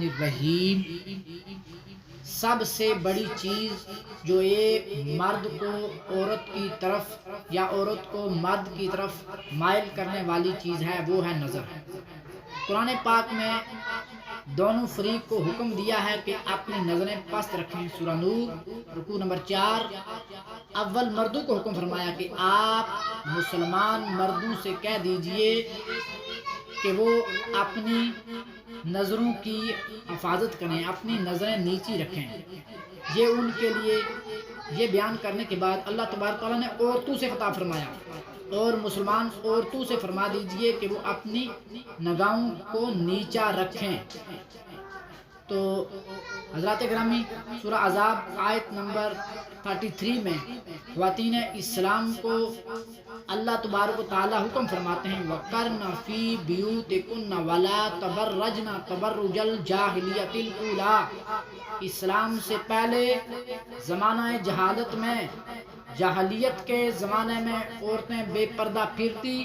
الرحیم۔ سب سے بڑی چیز جو ایک مرد کو عورت کی طرف یا عورت کو مرد کی طرف مائل کرنے والی چیز ہے وہ ہے نظر۔ قرآن پاک میں دونوں فریق کو حکم دیا ہے کہ اپنی نظریں پست رکھیں۔ سورہ نور رکوع نمبر 4۔ اول مردوں کو حکم فرمایا کہ آپ مسلمان مردوں سے کہہ دیجئے کہ وہ اپنی نظروں کی حفاظت کریں، اپنی نظریں نیچی رکھیں۔ یہ ان کے لیے یہ بیان کرنے کے بعد اللہ تبارک تعالیٰ نے عورتوں سے خطاب فرمایا، اور مسلمان عورتوں سے فرما دیجئے کہ وہ اپنی نگاہوں کو نیچا رکھیں۔ تو حضرات گرامی، سورہ احزاب آیت نمبر 33 میں خواتین اسلام کو اللہ تبارک و تعالی حکم فرماتے ہیں وَقَرْنَ فِي بِيُوتِكُنَّ وَلَا تَبَرَّجْنَ تَبَرُّجَ الْجَاهِلِيَّةِ الْأُولَىٰ۔ اسلام سے پہلے زمانہ جہالت میں، جاہلیت کے زمانے میں عورتیں بے پردہ پھرتی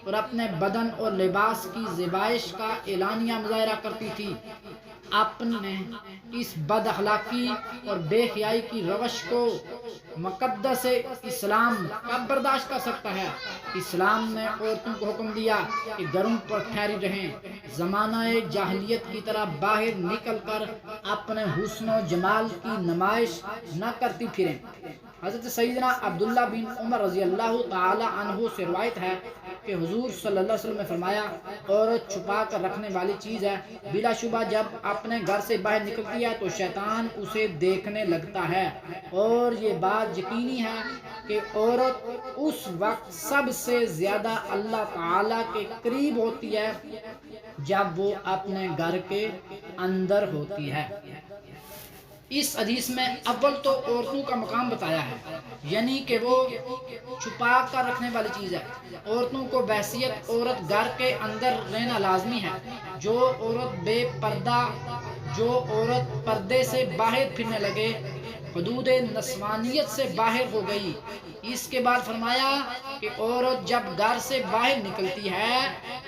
اور اپنے بدن اور لباس کی زیبائش کا اعلانیہ مظاہرہ کرتی تھی۔ اپنے اس بد اخلاقی اور بے حیائی کی روش کو مقدس اسلام کب برداشت کر سکتا ہے؟ اسلام نے عورتوں کو حکم دیا کہ گھروں پر ٹھہری رہیں، زمانہ جاہلیت کی طرح باہر نکل کر اپنے حسن و جمال کی نمائش نہ کرتی پھریں۔ حضرت سیدنا عبداللہ بن عمر رضی اللہ تعالی عنہ سے روایت ہے کہ حضور صلی اللہ علیہ وسلم نے فرمایا عورت چھپا کر رکھنے والی چیز ہے، بلا شبہ جب اپنے گھر سے باہر نکلتی ہے تو شیطان اسے دیکھنے لگتا ہے، اور یہ بات یقینی ہے کہ عورت اس وقت سب سے زیادہ اللہ تعالی کے قریب ہوتی ہے جب وہ اپنے گھر کے اندر ہوتی ہے۔ اس حدیث میں اول تو عورتوں کا مقام بتایا ہے، یعنی کہ وہ چھپا کر رکھنے والی چیز ہے۔ عورتوں کو بحیثیت عورت گھر کے اندر رہنا لازمی ہے۔ جو عورت بے پردہ، جو عورت پردے سے باہر پھرنے لگے، حدود نسوانیت سے باہر ہو گئی۔ اس کے بعد فرمایا کہ عورت جب گھر سے باہر نکلتی ہے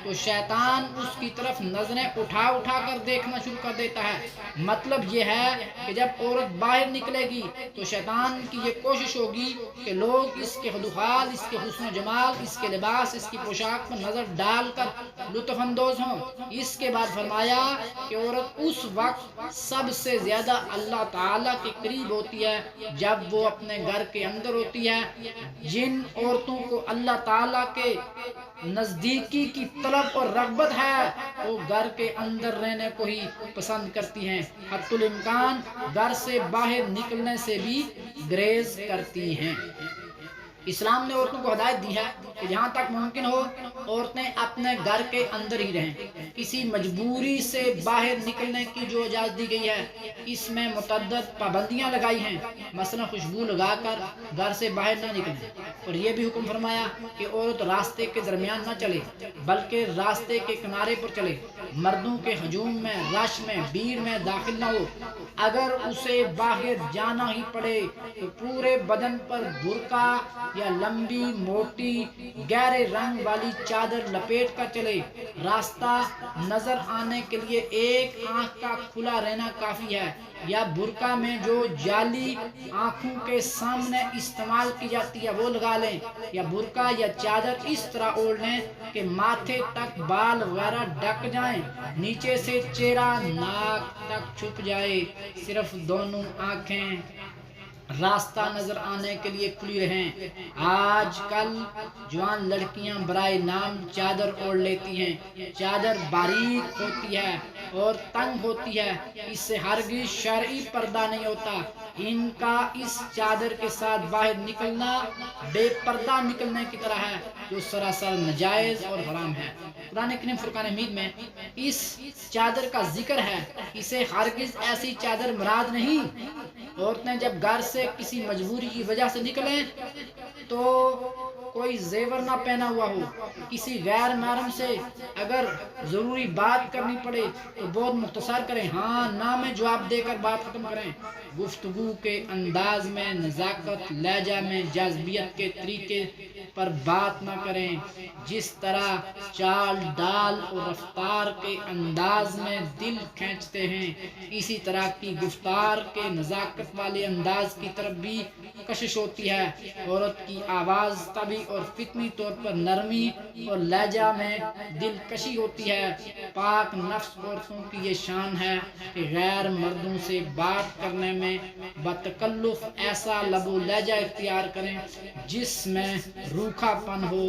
تو شیطان اس کی طرف نظریں اٹھا اٹھا کر دیکھنا شروع کر دیتا ہے۔ مطلب یہ ہے کہ جب عورت باہر نکلے گی تو شیطان کی یہ کوشش ہوگی کہ لوگ اس کے خدوخال، اس کے حسن و جمال، اس کے لباس، اس کی پوشاک پر نظر ڈال کر لطف اندوز ہوں۔ اس کے بعد فرمایا کہ عورت اس وقت سب سے زیادہ اللہ تعالیٰ کے قریب ہوتی ہے جب وہ اپنے گھر کے اندر ہوتی ہے۔ جن عورتوں کو اللہ تعالیٰ کے نزدیکی کی طلب اور رغبت ہے وہ گھر کے اندر رہنے کو ہی پسند کرتی ہیں، حتی الامکان گھر سے باہر نکلنے سے بھی گریز کرتی ہیں۔ اسلام نے عورتوں کو ہدایت دی ہے کہ جہاں تک ممکن ہو عورتیں اپنے گھر کے اندر ہی رہیں۔ کسی مجبوری سے باہر نکلنے کی جو اجازت دی گئی ہے اس میں متعدد پابندیاں لگائی ہیں، مثلا خوشبو لگا کر گھر سے باہر نہ نکلیں، اور یہ بھی حکم فرمایا کہ عورت راستے کے درمیان نہ چلے بلکہ راستے کے کنارے پر چلے، مردوں کے ہجوم میں، رش میں، بھیڑ میں داخل نہ ہو۔ اگر اسے باہر جانا ہی پڑے تو پورے بدن پر برقع یا لمبی موٹی گہرے رنگ والی چادر لپیٹ کر چلے۔ راستہ نظر آنے کے لیے ایک آنکھ کا کھلا رہنا کافی ہے، یا برقع میں جو جالی آنکھوں کے سامنے استعمال کی جاتی ہے وہ لگا لیں، یا برقع یا چادر اس طرح اوڑھ لیں کہ ماتھے تک بال وغیرہ ڈھک جائیں، نیچے سے چہرہ ناک تک چھپ جائے، صرف دونوں آنکھیں راستہ نظر آنے کے لیے کھلی رہیں۔ آج کل جوان لڑکیاں برائے نام چادر اوڑھ لیتی ہیں۔ چادر باریک ہوتی ہے اور تنگ ہوتی ہے، اس سے ہرگز شرعی پردہ نہیں ہوتا۔ ان کا اس چادر کے ساتھ باہر نکلنا بے پردہ نکلنے کی طرح ہے جو سراسر ناجائز اور حرام ہے۔ قرآن کریم فرقان حمید میں اس چادر کا ذکر ہے، اسے ہرگز ایسی چادر مراد نہیں۔ عورتیں جب گھر سے کسی مجبوری کی وجہ سے نکلیں تو کوئی زیور نہ پہنا ہوا ہو، کسی غیر محرم سے اگر ضروری بات کرنی پڑے تو بہت مختصر کریں، ہاں نہ میں جواب دے کر بات ختم کریں۔ گفتگو کے انداز میں نزاکت، لہجہ میں جاذبیت کے طریقے پر بات نہ کریں، جس طرح چال ڈال اور رفتار کے انداز میں دل کھینچتے ہیں، اسی طرح کی گفتار کے نزاکت والے انداز کی طرف بھی کشش ہوتی ہے۔ عورت کی آواز طبی اور فطری طور پر نرمی اور لہجہ میں دلکشی ہوتی ہے۔ پاک نفس عورتوں کی یہ شان ہے کہ غیر مردوں سے بات کرنے میں بتکلف ایسا لب و لہجہ اختیار کریں جس میں روکھا پن ہو،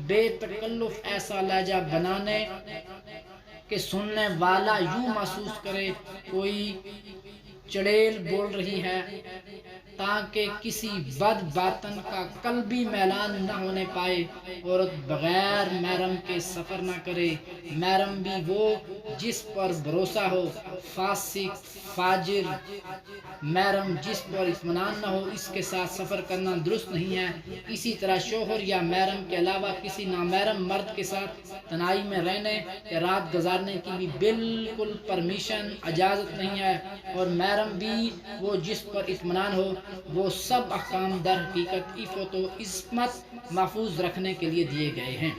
بے تکلف ایسا لہجہ بنانے کہ سننے والا یوں محسوس کرے کوئی چڑیل بول رہی ہے، تاکہ کسی بد باطن کا قلبی میلان نہ ہونے پائے۔ عورت بغیر محرم کے سفر نہ کرے، محرم بھی وہ جس پر بھروسہ ہو، فاسق فاجر محرم جس پر اطمینان نہ ہو، اس کے ساتھ سفر کرنا درست نہیں ہے۔ اسی طرح شوہر یا محرم کے علاوہ کسی نامحرم مرد کے ساتھ تنہائی میں رہنے یا رات گزارنے کی بھی بالکل پرمیشن اجازت نہیں ہے، اور محرم بھی وہ جس پر اطمینان ہو۔ وہ سب احکام در حقیقت عفت و عصمت محفوظ رکھنے کے لیے دیے گئے ہیں۔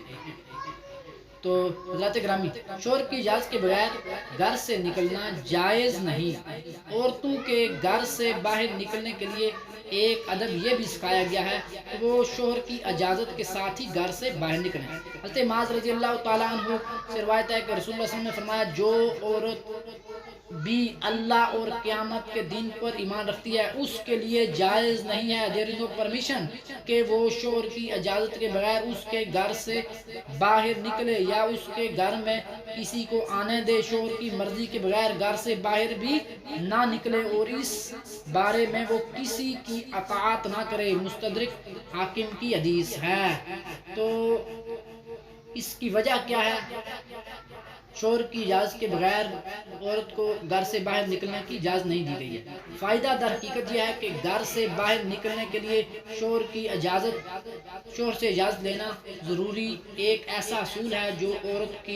تو حضرات گرامی، شوہر کی اجازت کے بغیر گھر سے نکلنا جائز نہیں۔ عورتوں کے گھر سے باہر نکلنے کے لیے ایک ادب یہ بھی سکھایا گیا ہے کہ وہ شوہر کی اجازت کے ساتھ ہی گھر سے باہر نکلیں۔ حضرت معاذ رضی اللہ تعالیٰ عنہ سے روایت ہے کہ رسول اللہ صلی اللہ علیہ وسلم نے فرمایا، جو عورت بھی اللہ اور قیامت کے دن پر ایمان رکھتی ہے، اس کے لیے جائز نہیں ہے، there is no permission، کہ وہ شوہر کی اجازت کے بغیر اس کے گھر سے باہر نکلے یا اس کے گھر میں کسی کو آنے دے۔ شوہر کی مرضی کے بغیر گھر سے باہر بھی نہ نکلے اور اس بارے میں وہ کسی کی اطاعت نہ کرے۔ مستدرک حاکم کی حدیث ہے۔ تو اس کی وجہ کیا ہے؟ شوہر کی اجازت کے بغیر عورت کو گھر سے باہر نکلنے کی اجازت نہیں دی گئی ہے۔ فائدہ در حقیقت یہ ہے کہ گھر سے باہر نکلنے کے لیے شوہر سے اجازت لینا ضروری ایک ایسا اصول ہے جو عورت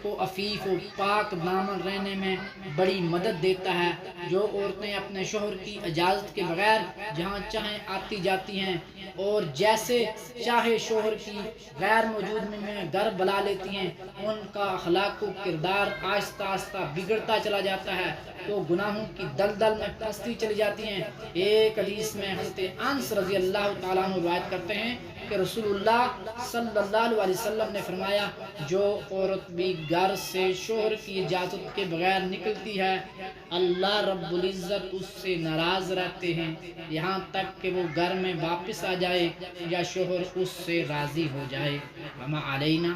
کو عفیف و پاک دامن رہنے میں بڑی مدد دیتا ہے۔ جو عورتیں اپنے شوہر کی اجازت کے بغیر جہاں چاہیں آتی جاتی ہیں اور جیسے چاہے شوہر کی غیر موجودگی میں گھر بلا لیتی ہیں، ان کا اخلاق و کردار آہستہ آہستہ بگڑتا چلا جاتا ہے، تو گناہوں کی دلدل میں پھنستی چلی جاتی ہیں۔ ایک حدیث میں حضرت انس رضی اللہ تعالیٰ عنہ روایت کرتے ہیں کہ رسول اللہ صلی اللہ علیہ وسلم نے فرمایا، جو عورت بھی گھر سے شوہر کی اجازت کے بغیر نکلتی ہے، اللہ رب العزت اس سے ناراض رہتے ہیں یہاں تک کہ وہ گھر میں واپس آ جائے یا شوہر اس سے راضی ہو جائے۔ وما علینا